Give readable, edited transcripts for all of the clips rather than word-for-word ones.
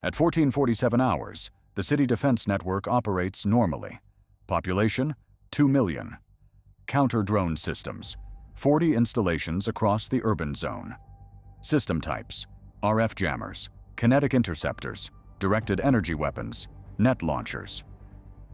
At 1447 hours, the city defense network operates normally. Population, 2 million. Counter-drone systems, 40 installations across the urban zone. System types, RF jammers, kinetic interceptors, directed energy weapons, net launchers.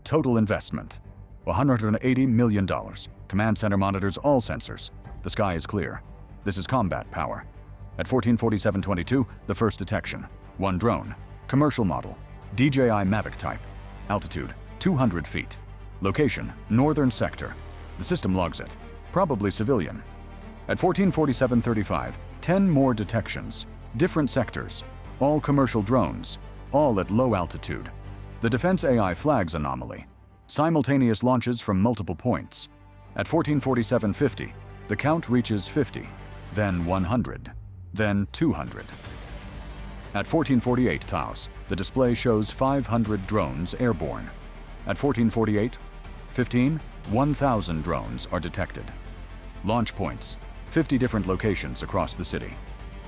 Total investment, $180 million. Command center monitors all sensors. The sky is clear. This is combat power. At 1447.22, the first detection. One drone. Commercial model. DJI Mavic type. Altitude, 200 feet. Location, northern sector. The system logs it. Probably civilian. At 1447.35, 10 more detections. Different sectors. All commercial drones. All at low altitude. The defense AI flags anomaly. Simultaneous launches from multiple points. At 1447.50, the count reaches 50, then 100, then 200. At 1448 Taos, the display shows 500 drones airborne. At 1448.15, 1,000 drones are detected. Launch points, 50 different locations across the city,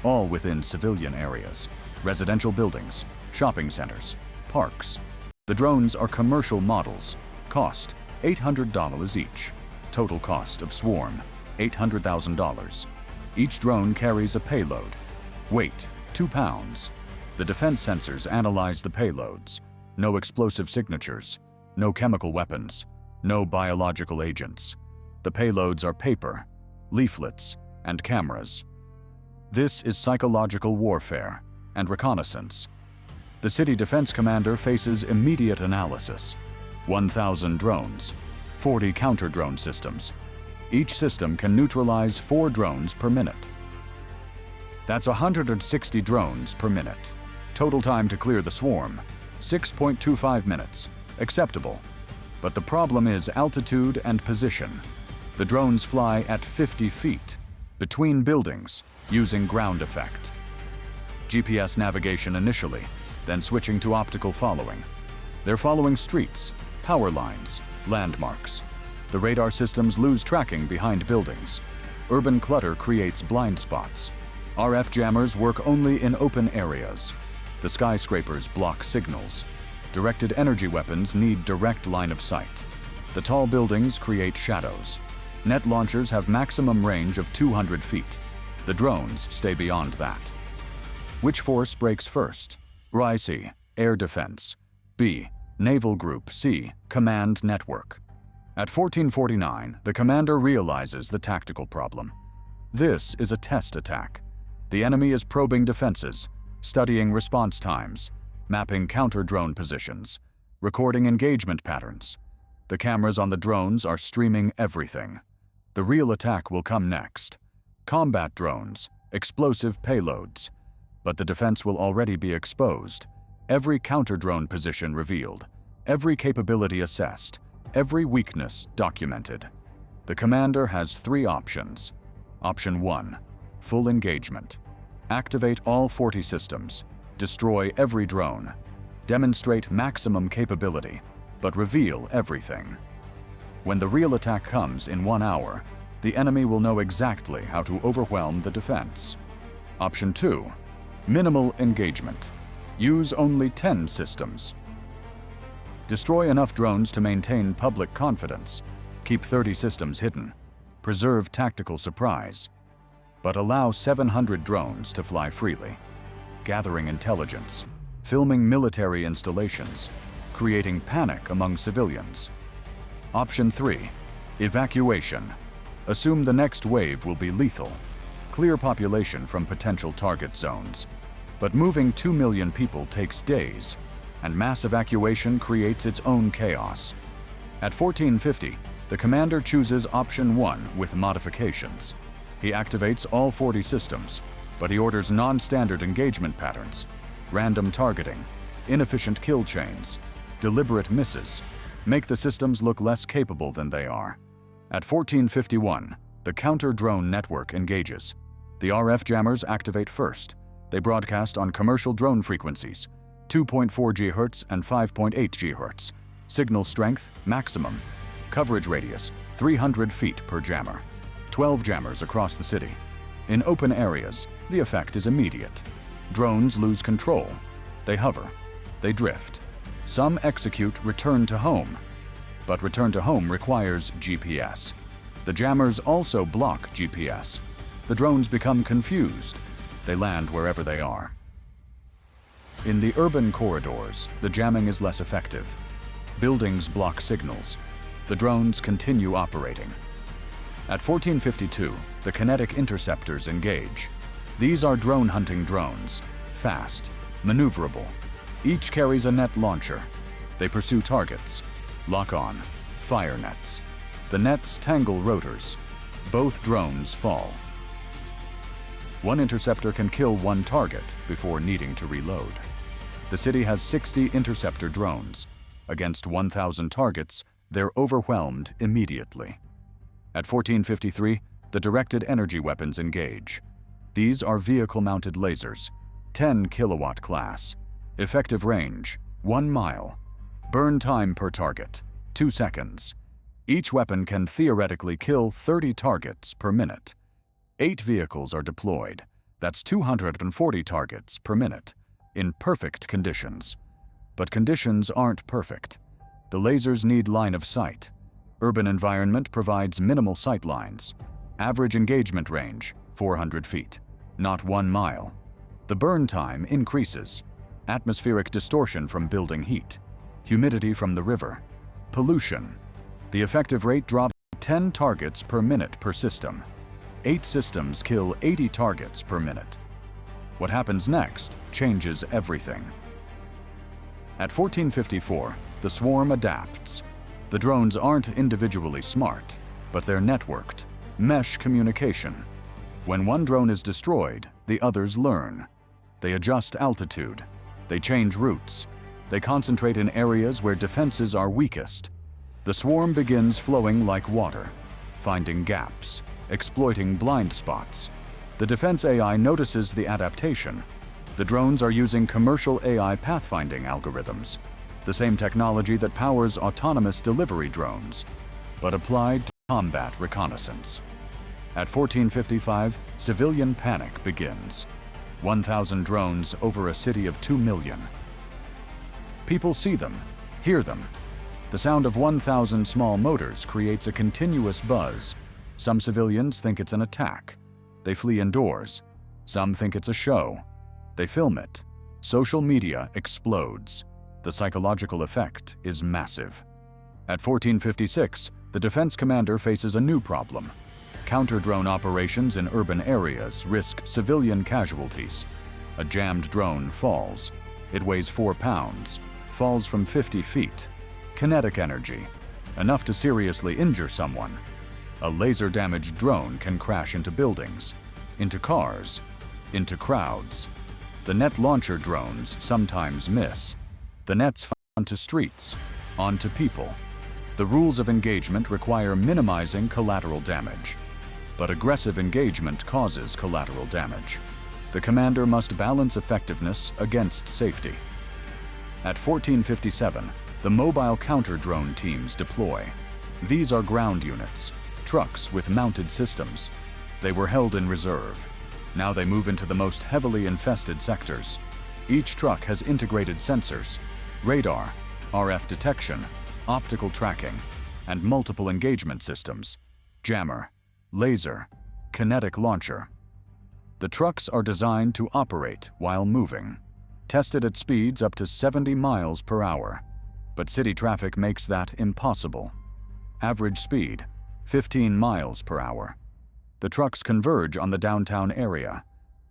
all within civilian areas, residential buildings, shopping centers, parks. The drones are commercial models. Cost, $800 each. Total cost of swarm, $800,000. Each drone carries a payload. Weight, 2 pounds. The defense sensors analyze the payloads. No explosive signatures, no chemical weapons, no biological agents. The payloads are paper, leaflets, and cameras. This is psychological warfare and reconnaissance. The city defense commander faces immediate analysis. 1,000 drones, 40 counter-drone systems. Each system can neutralize 4 drones per minute. That's 160 drones per minute. Total time to clear the swarm, 6.25 minutes. Acceptable. But the problem is altitude and position. The drones fly at 50 feet, between buildings, using ground effect. GPS navigation initially, then switching to optical following. They're following streets, power lines, landmarks. The radar systems lose tracking behind buildings. Urban clutter creates blind spots. RF jammers work only in open areas. The skyscrapers block signals. Directed energy weapons need direct line of sight. The tall buildings create shadows. Net launchers have maximum range of 200 feet. The drones stay beyond that. Which force breaks first? RIC, Air Defense. B, Naval Group C, Command Network. At 1449, the commander realizes the tactical problem. This is a test attack. The enemy is probing defenses, studying response times, mapping counter-drone positions, recording engagement patterns. The cameras on the drones are streaming everything. The real attack will come next. Combat drones, explosive payloads. But the defense will already be exposed. Every counter-drone position revealed, every capability assessed, every weakness documented. The commander has 3 options. Option 1, full engagement. Activate all 40 systems, destroy every drone, demonstrate maximum capability, but reveal everything. When the real attack comes in 1 hour, the enemy will know exactly how to overwhelm the defense. Option 2, minimal engagement. Use only 10 systems. Destroy enough drones to maintain public confidence. Keep 30 systems hidden. Preserve tactical surprise. But allow 700 drones to fly freely, gathering intelligence, filming military installations, creating panic among civilians. Option 3, evacuation. Assume the next wave will be lethal. Clear population from potential target zones. But moving 2 million people takes days, and mass evacuation creates its own chaos. At 1450, the commander chooses option 1 with modifications. He activates all 40 systems, but he orders non-standard engagement patterns, random targeting, inefficient kill chains, deliberate misses, make the systems look less capable than they are. At 1451, the counter-drone network engages. The RF jammers activate first. They broadcast on commercial drone frequencies, 2.4 GHz and 5.8 GHz. Signal strength, maximum. Coverage radius, 300 feet per jammer. 12 jammers across the city. In open areas, the effect is immediate. Drones lose control. They hover. They drift. Some execute return to home. But return to home requires GPS. The jammers also block GPS. The drones become confused. They land wherever they are. In the urban corridors, the jamming is less effective. Buildings block signals. The drones continue operating. At 1452, the kinetic interceptors engage. These are drone-hunting drones, fast, maneuverable. Each carries a net launcher. They pursue targets, lock on, fire nets. The nets tangle rotors. Both drones fall. One interceptor can kill one target before needing to reload. The city has 60 interceptor drones. Against 1,000 targets, they're overwhelmed immediately. At 1453, the directed energy weapons engage. These are vehicle-mounted lasers, 10 kilowatt class. Effective range, 1 mile. Burn time per target, 2 seconds. Each weapon can theoretically kill 30 targets per minute. 8 vehicles are deployed. That's 240 targets per minute, in perfect conditions. But conditions aren't perfect. The lasers need line of sight. Urban environment provides minimal sight lines. Average engagement range, 400 feet, not 1 mile. The burn time increases. Atmospheric distortion from building heat. Humidity from the river. Pollution. The effective rate drops 10 targets per minute per system. 8 systems kill 80 targets per minute. What happens next changes everything. At 1454, the swarm adapts. The drones aren't individually smart, but they're networked. Mesh communication. When one drone is destroyed, the others learn. They adjust altitude. They change routes. They concentrate in areas where defenses are weakest. The swarm begins flowing like water, finding gaps, exploiting blind spots. The defense AI notices the adaptation. The drones are using commercial AI pathfinding algorithms, the same technology that powers autonomous delivery drones, but applied to combat reconnaissance. At 1455, civilian panic begins. 1,000 drones over a city of 2 million. People see them, hear them. The sound of 1,000 small motors creates a continuous buzz. Some civilians think it's an attack. They flee indoors. Some think it's a show. They film it. Social media explodes. The psychological effect is massive. At 1456, the defense commander faces a new problem. Counter-drone operations in urban areas risk civilian casualties. A jammed drone falls. It weighs 4 pounds, falls from 50 feet. Kinetic energy, enough to seriously injure someone. A laser-damaged drone can crash into buildings, into cars, into crowds. The net launcher drones sometimes miss. The nets fall onto streets, onto people. The rules of engagement require minimizing collateral damage. But aggressive engagement causes collateral damage. The commander must balance effectiveness against safety. At 1457, the mobile counter-drone teams deploy. These are ground units, trucks with mounted systems. They were held in reserve. Now they move into the most heavily infested sectors. Each truck has integrated sensors, radar, RF detection, optical tracking, and multiple engagement systems, jammer, laser, kinetic launcher. The trucks are designed to operate while moving, tested at speeds up to 70 miles per hour. But city traffic makes that impossible. Average speed, 15 miles per hour. The trucks converge on the downtown area.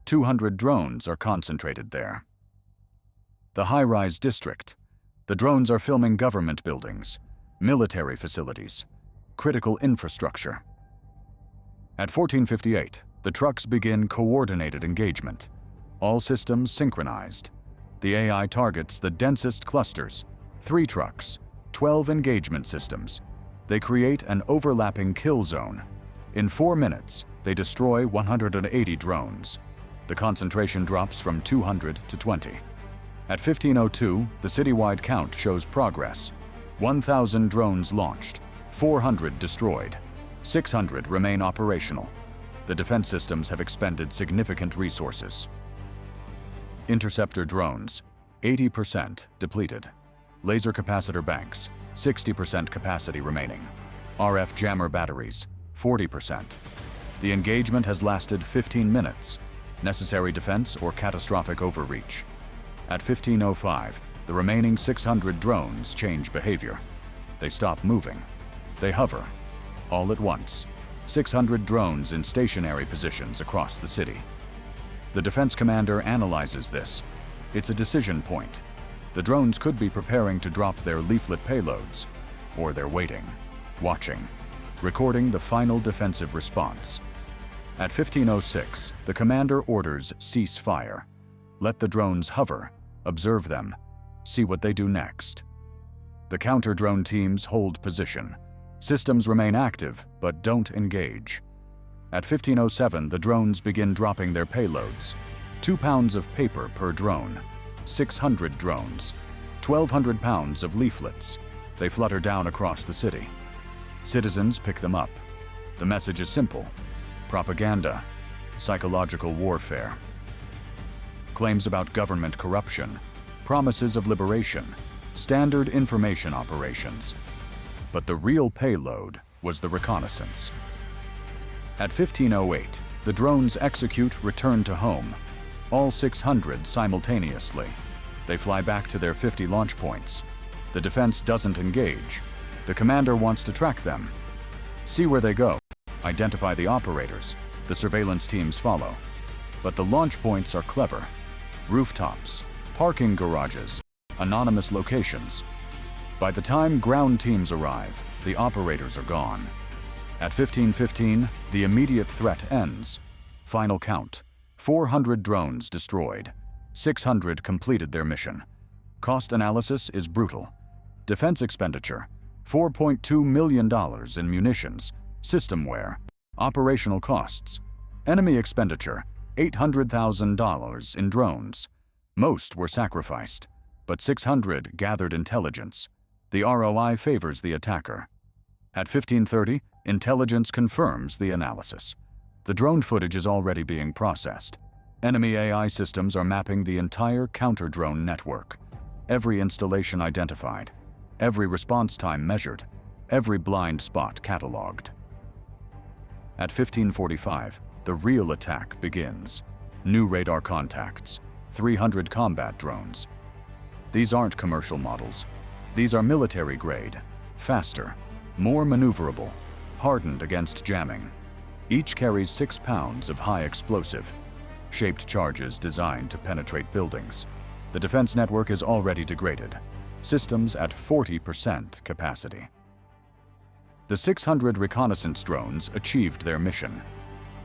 200 drones are concentrated there. The high-rise district. The drones are filming government buildings, military facilities, critical infrastructure. At 1458, the trucks begin coordinated engagement. All systems synchronized. The AI targets the densest clusters. 3 trucks, 12 engagement systems. They create an overlapping kill zone. In 4 minutes, they destroy 180 drones. The concentration drops from 200 to 20. At 1502, the citywide count shows progress. 1,000 drones launched, 400 destroyed. 600 remain operational. The defense systems have expended significant resources. Interceptor drones. 80% depleted. Laser capacitor banks, 60% capacity remaining. RF jammer batteries, 40%. The engagement has lasted 15 minutes. Necessary defense or catastrophic overreach. At 15:05, the remaining 600 drones change behavior. They stop moving. They hover. All at once, 600 drones in stationary positions across the city. The defense commander analyzes this. It's a decision point. The drones could be preparing to drop their leaflet payloads, or they're waiting, watching, recording the final defensive response. At 15:06, the commander orders cease fire. Let the drones hover, observe them, see what they do next. The counter-drone teams hold position. Systems remain active, but don't engage. At 15:07, the drones begin dropping their payloads. 2 pounds of paper per drone, 600 drones, 1,200 pounds of leaflets. They flutter down across the city. Citizens pick them up. The message is simple: propaganda, psychological warfare. Claims about government corruption, promises of liberation, standard information operations. But the real payload was the reconnaissance. At 15:08, the drones execute return to home, all 600 simultaneously. They fly back to their 50 launch points. The defense doesn't engage. The commander wants to track them. See where they go. Identify the operators. The surveillance teams follow. But the launch points are clever. Rooftops, parking garages, anonymous locations. By the time ground teams arrive, the operators are gone. At 15:15, the immediate threat ends. Final count: 400 drones destroyed. 600 completed their mission. Cost analysis is brutal. Defense expenditure: $4.2 million in munitions, system wear, operational costs. Enemy expenditure: $800,000 in drones. Most were sacrificed, but 600 gathered intelligence. The ROI favors the attacker. At 15:30, intelligence confirms the analysis. The drone footage is already being processed. Enemy AI systems are mapping the entire counter-drone network. Every installation identified, every response time measured, every blind spot cataloged. At 15:45, the real attack begins. New radar contacts, 300 combat drones. These aren't commercial models. These are military-grade, faster, more maneuverable, hardened against jamming. Each carries 6 pounds of high explosive, shaped charges designed to penetrate buildings. The defense network is already degraded, systems at 40% capacity. The 600 reconnaissance drones achieved their mission.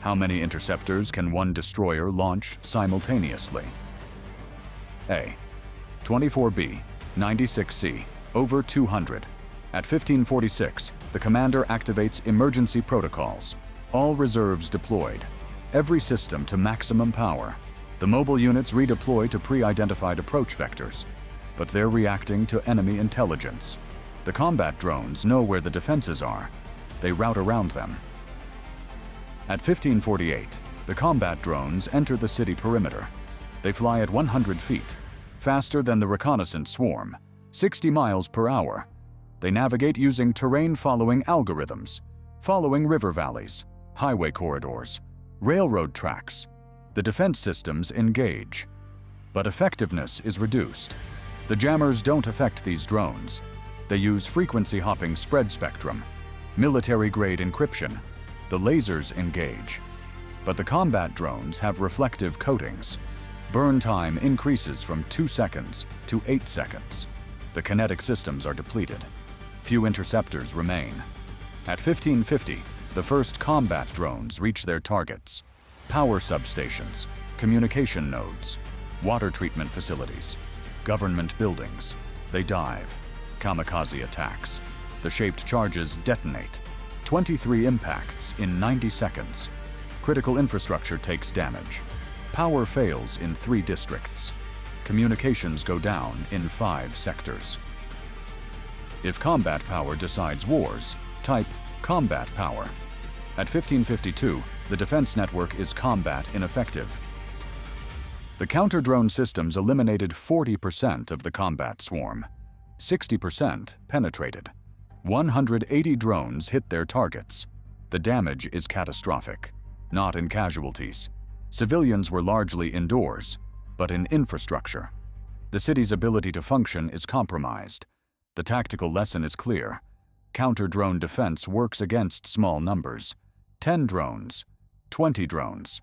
How many interceptors can one destroyer launch simultaneously? A. 24B, 96C, over 200. At 15:46, the commander activates emergency protocols. All reserves deployed. Every system to maximum power. The mobile units redeploy to pre-identified approach vectors, but they're reacting to enemy intelligence. The combat drones know where the defenses are. They route around them. At 15:48, the combat drones enter the city perimeter. They fly at 100 feet, faster than the reconnaissance swarm, 60 miles per hour. They navigate using terrain-following algorithms, following river valleys, highway corridors, railroad tracks. The defense systems engage, but effectiveness is reduced. The jammers don't affect these drones. They use frequency-hopping spread spectrum, military-grade encryption. The lasers engage, but the combat drones have reflective coatings. Burn time increases from 2 seconds to 8 seconds. The kinetic systems are depleted. Few interceptors remain. At 15:50, the first combat drones reach their targets: power substations, communication nodes, water treatment facilities, government buildings. They dive. Kamikaze attacks. The shaped charges detonate. 23 impacts in 90 seconds. Critical infrastructure takes damage. Power fails in 3 districts. Communications go down in 5 sectors. If combat power decides wars, type combat power. At 15:52, the defense network is combat ineffective. The counter-drone systems eliminated 40% of the combat swarm. 60% penetrated. 180 drones hit their targets. The damage is catastrophic, not in casualties. Civilians were largely indoors, but in infrastructure. The city's ability to function is compromised. The tactical lesson is clear. Counter-drone defense works against small numbers. 10 drones, 20 drones.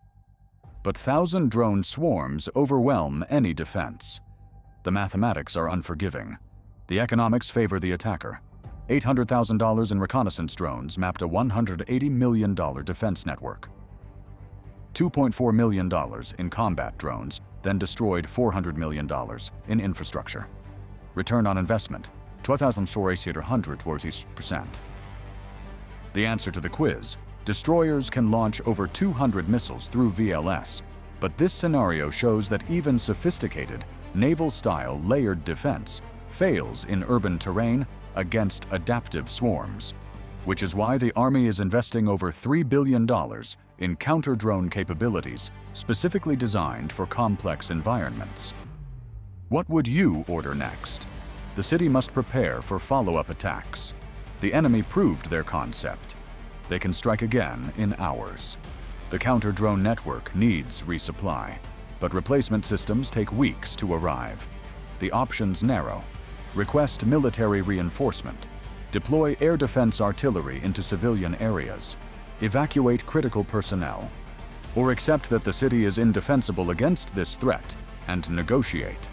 But 1,000-drone swarms overwhelm any defense. The mathematics are unforgiving. The economics favor the attacker. $800,000 in reconnaissance drones mapped a $180 million defense network. $2.4 million in combat drones then destroyed $400 million in infrastructure. Return on investment, 12,400%. The answer to the quiz: destroyers can launch over 200 missiles through VLS, but this scenario shows that even sophisticated, naval-style layered defense fails in urban terrain against adaptive swarms, which is why the Army is investing over $3 billion in counter-drone capabilities specifically designed for complex environments. What would you order next? The city must prepare for follow-up attacks. The enemy proved their concept. They can strike again in hours. The counter-drone network needs resupply, but replacement systems take weeks to arrive. The options narrow. Request military reinforcement. Deploy air defense artillery into civilian areas. Evacuate critical personnel. Or accept that the city is indefensible against this threat and negotiate.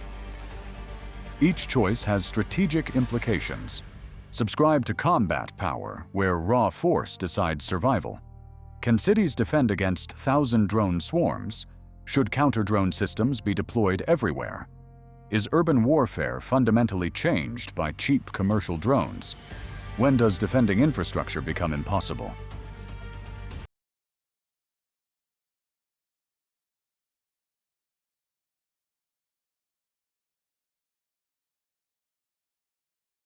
Each choice has strategic implications. Subscribe to Combat Power, where raw force decides survival. Can cities defend against 1,000-drone swarms? Should counter-drone systems be deployed everywhere? Is urban warfare fundamentally changed by cheap commercial drones? When does defending infrastructure become impossible?